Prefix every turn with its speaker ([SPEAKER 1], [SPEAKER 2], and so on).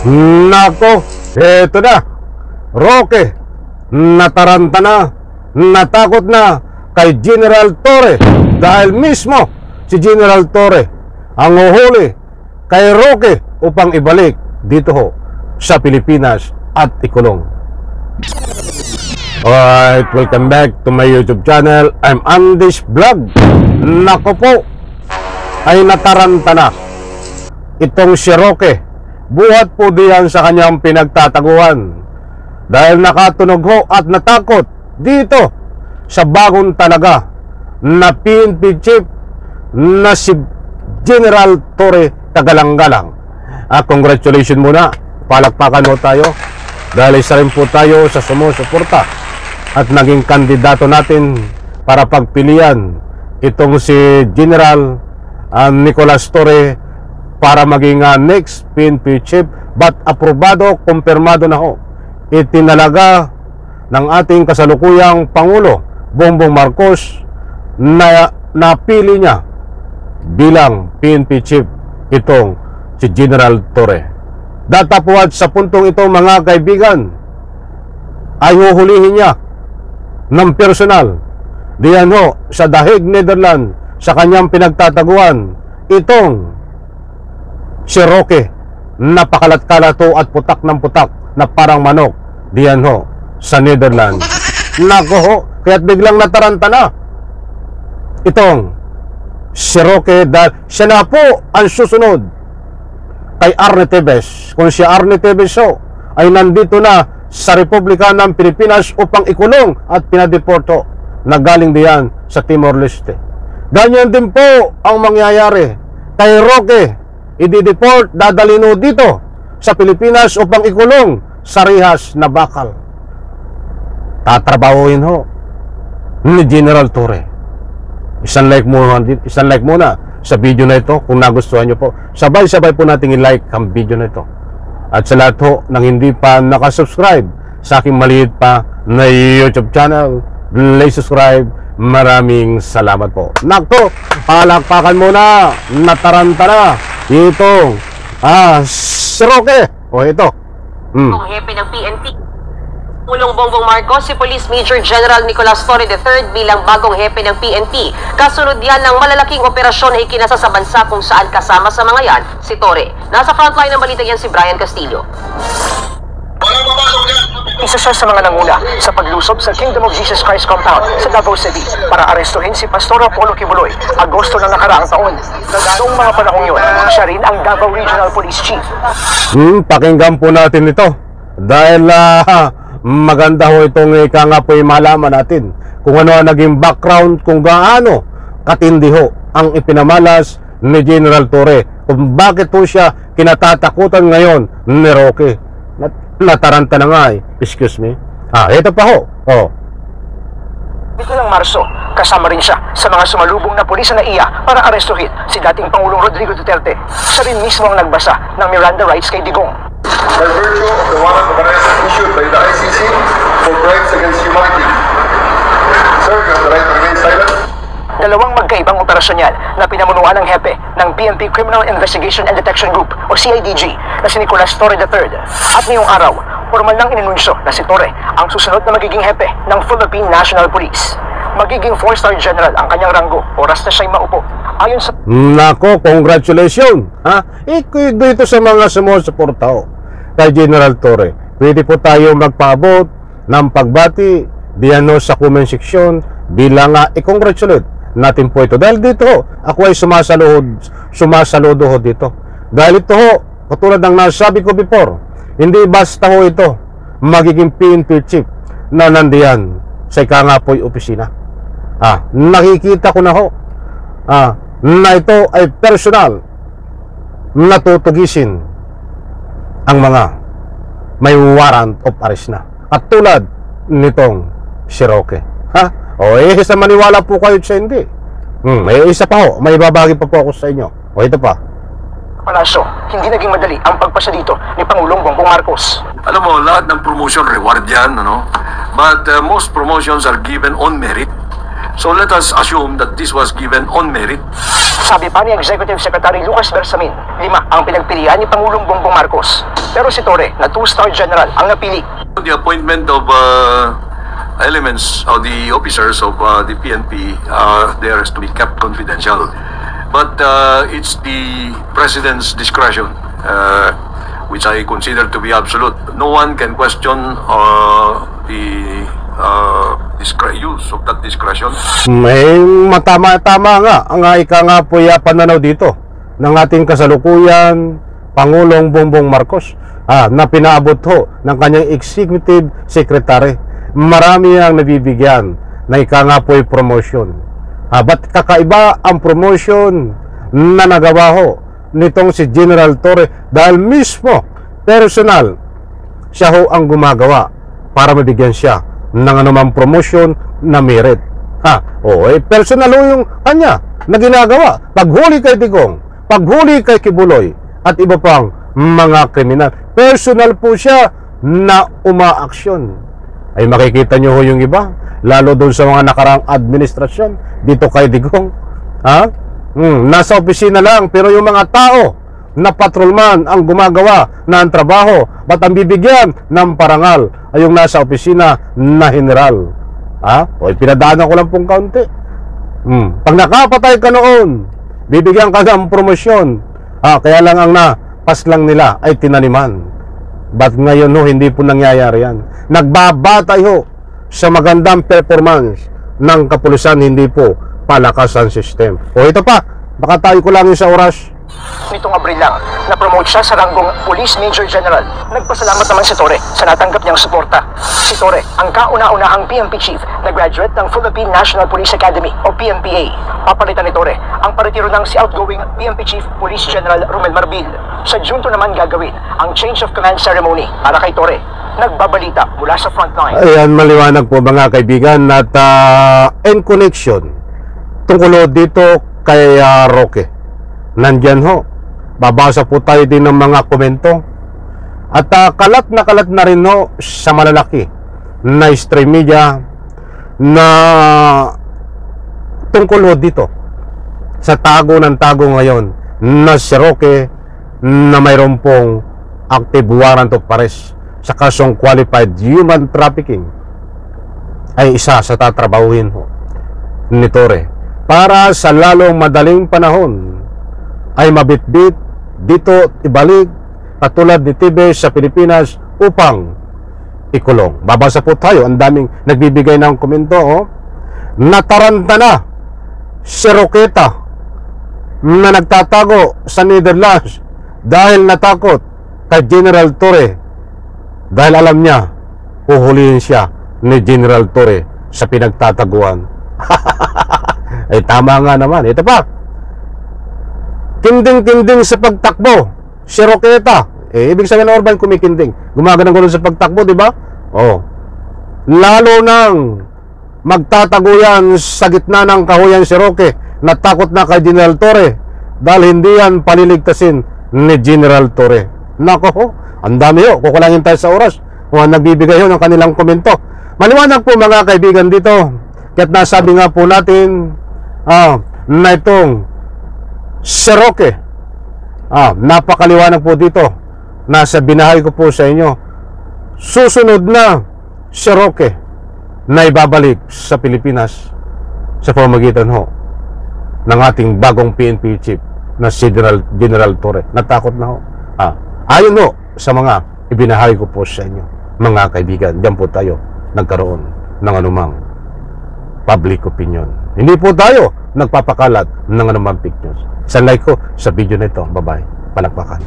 [SPEAKER 1] Nako, eto na. Roque, nataranta na, natakot na kay General Torre dahil mismo si General Torre ang uhuli kay Roque upang ibalik dito ho sa Pilipinas at ikulong. Alright, welcome back to my YouTube channel. I'm Andy's Vlog. Nako po, ay nataranta na itong si Roque. Buhat po diyan sa kanyang pinagtataguan dahil nakatunog ho at natakot dito sa bagong talaga na PNP chief na si General Torre Tagalang-galang. Congratulations muna, palakpakan ho tayo dahil isa rin po tayo sa sumusuporta at naging kandidato natin para pagpilian itong si General Nicolas Torre para maging next PNP chief. But aprobado, kumpirmado na ho, itinalaga ng ating kasalukuyang Pangulo Bongbong Marcos na napili niya bilang PNP chief itong si General Torre. Datapwat sa puntong ito mga kaibigan ay huhulihin niya ng personal diyan ho sa The Hague, Netherlands, sa kanyang pinagtataguan itong si Roque, napakalat-kalato at putak ng putak na parang manok diyan ho sa Netherlands. Nako ho, kaya't biglang nataranta na itong si Roque dahil siya na po ang susunod kay Arne Tevez. Kung si Arne Tevez ho ay nandito na sa Republika ng Pilipinas upang ikulong at pinadeporto na galing diyan sa Timor-Leste. Ganyan din po ang mangyayari kay Roque. I-deport, dadalhin dito sa Pilipinas upang ikulong sa rihas na bakal. Tatrabahuin ho ni General Torre. Isang like muna sa video na ito kung nagustuhan nyo po. Sabay-sabay po natin i-like ang video na ito. At sa lahat ho nang hindi pa nakasubscribe sa aking maliit pa na YouTube channel, please subscribe. Maraming salamat po. Nakto, palakpakan muna, nataranta na ito si Roque. O ito
[SPEAKER 2] Ang hepe ng PNP Pulong Bongbong Marcos, si Police Major General Nicolas Torre III bilang bagong hepe ng PNP. Kasunod yan ng malalaking operasyon na ikinasa sa bansa kung saan kasama sa mga yan si Torre. Nasa frontline ng balita yan si Brian Castillo.
[SPEAKER 3] Isa siya sa mga nanguna sa paglusob sa Kingdom of Jesus Christ compound sa Davao City para arestuhin si Pastor Apollo Kibuloy Agosto ng nakaraang taon. Noong mga panahong yun, siya rin ang Davao Regional Police Chief.
[SPEAKER 1] Pakinggan po natin ito dahil maganda ho itong ika nga po malaman natin kung ano ang naging background, kung gaano katindi ho ang ipinamalas ni General Torre, kung bakit po siya kinatatakutan ngayon ni Roque. Nataranta na nga excuse me. Ito pa ho.
[SPEAKER 3] Ito ng Marso, kasama rin siya sa mga sumalubong na pulis na iya para arestuhin si dating Pangulong Rodrigo Duterte. Siya rin mismo ang nagbasa ng Miranda rights kay Digong.
[SPEAKER 4] By virtue of the warrant of arrest issued by the ICC for crimes against humanity. Sir, you have the right to remain silent.
[SPEAKER 3] Dalawang magkaibang operasyon yan na pinamunuan ng hepe ng PNP Criminal Investigation and Detection Group o CIDG na si Nicolas Torre III. At ngayong araw, formal nang inununsyo na si Torre ang susunod na magiging hepe ng Philippine National Police. Magiging 4-star general ang kanyang ranggo oras na siya'y maupo. Ayon sa...
[SPEAKER 1] Nako, congratulations! Dito sa mga sumusuporta kay General Torre. Pwede po tayo magpaabot ng pagbati diyan sa comment section bilang i-congratulate natin po ito. Dahil dito ako ay sumasaludo ho dito. Dahil ito katulad ng nasabi ko before, hindi basta ito magiging PNP chief na nandiyan sa ika nga po'y opisina. Nakikita ko na na ito ay personal na tutugisin ang mga may warrant of arrest na. At tulad nitong si Roque. Isa maniwala po kayo sa hindi. May isa pa may babagi pa po ako sa inyo. Ito pa.
[SPEAKER 3] Palasyo, hindi naging madali ang pagpasa dito ni Pangulong Bongbong Marcos.
[SPEAKER 5] Alam mo, lahat ng promotion reward yan, But most promotions are given on merit. So let us assume that this was given on merit.
[SPEAKER 3] Sabi pa ni Executive Secretary Lucas Bersamin, 5 ang pinagpilian ni Pangulong Bongbong Marcos. Pero si Torre, na 2-star general, ang napili.
[SPEAKER 5] The appointment of elements of the officers of the PNP, there is to be kept confidential. But it's the President's discretion, which I consider to be absolute. No one can question the use of that discretion.
[SPEAKER 1] May matama-tama nga ang ika nga po pananaw dito ng ating kasalukuyan Pangulong Bongbong Marcos na pinaabot ho ng kanyang executive secretary. Marami ang nabibigyan na ika nga po promotion. Ba't kakaiba ang promotion na nagawa ho nitong si General Torre dahil mismo personal siya ho ang gumagawa para mabigyan siya ng anumang promotion na merit. Personal ho yung kanya na ginagawa. Paghuli kay Digong, paghuli kay Kibuloy at iba pang mga kriminal, personal po siya na umaaksyon. Ay makikita nyo ho yung iba, lalo doon sa mga nakaraang administrasyon dito kay Digong, nasa opisina lang, pero yung mga tao na patrolman ang gumagawa na ang trabaho, ba't ang bibigyan ng parangal ay yung nasa opisina na general? Pinadaanan ko lang pong kaunti. Pag nakapatay ka noon, bibigyan ka ng promosyon, kaya lang ang napas lang nila ay tinaniman. Ba't ngayon ho, hindi po nangyayari yan? Nagbabatay ho sa magandang performance ng kapulisan, hindi po palakasan system. Ito pa, baka tayo ko lang yung sa oras.
[SPEAKER 3] Nitong Abril lang, na-promote siya sa ranggong Police Major General. Nagpasalamat naman si Torre sa natanggap niyang suporta. Si Torre, ang kauna-unahang PNP chief na graduate ng Philippine National Police Academy o PNPA. Papalitan ni Torre ang paretiro ng si outgoing PNP Chief Police General Romel Marbil. Sa Junto naman gagawin ang change of command ceremony para kay Torre. Nagbabalita mula sa frontline.
[SPEAKER 1] Ayan, maliwanag po mga kaibigan at in connection tungkol dito kay Roque. Nandyan ho, babasa po tayo din ng mga komento at kalat na rin ho sa malalaki na stream media na tungkol ho dito sa tago ng tago ngayon na si Roque na mayroon pong active warrant of arrest sa kasong qualified human trafficking ay isa sa tatrabahuhin ho ni Torre para sa lalong madaling panahon ay mabitbit dito ibalik katulad ni Tibes sa Pilipinas upang ikulong. Babasa po tayo, ang daming nagbibigay ng komento. Nataranta na si Roqueta na nagtatago sa Netherlands dahil natakot kay General Torre dahil alam niya huhulihin siya ni General Torre sa pinagtataguan. Ay tama nga naman. Ito pa, kinding-kinding sa pagtakbo si Roqueta. Ibig sabihin ng Orban kumikinding, gumaganang sa pagtakbo, di ba? Lalo nang magtatago yan sa gitna ng kahuyan si Roque, natakot na kay General Torre dahil hindi yan paliligtasin ni General Torre. Nako ho, ang dami ho, kukulangin tayo sa oras kung nagbibigay ho ng kanilang komento. Maliwanag po mga kaibigan dito, kaya't nasabi nga po natin na itong si Roque, napakaliwanag po dito. Nasa binahay ko po sa inyo. Susunod na si Roque na ibabalik sa Pilipinas sa pamamagitan ho ng ating bagong PNP chief na si General Torre. Natakot na ho. Ayon ho sa mga ibinahay ko po sa inyo, mga kaibigan, diyan po tayo nagkaroon ng anumang public opinion. Hindi po tayo nagpapakalat ng anumang fake news. Sa like ko sa video na ito. Bye-bye. Palakpakan.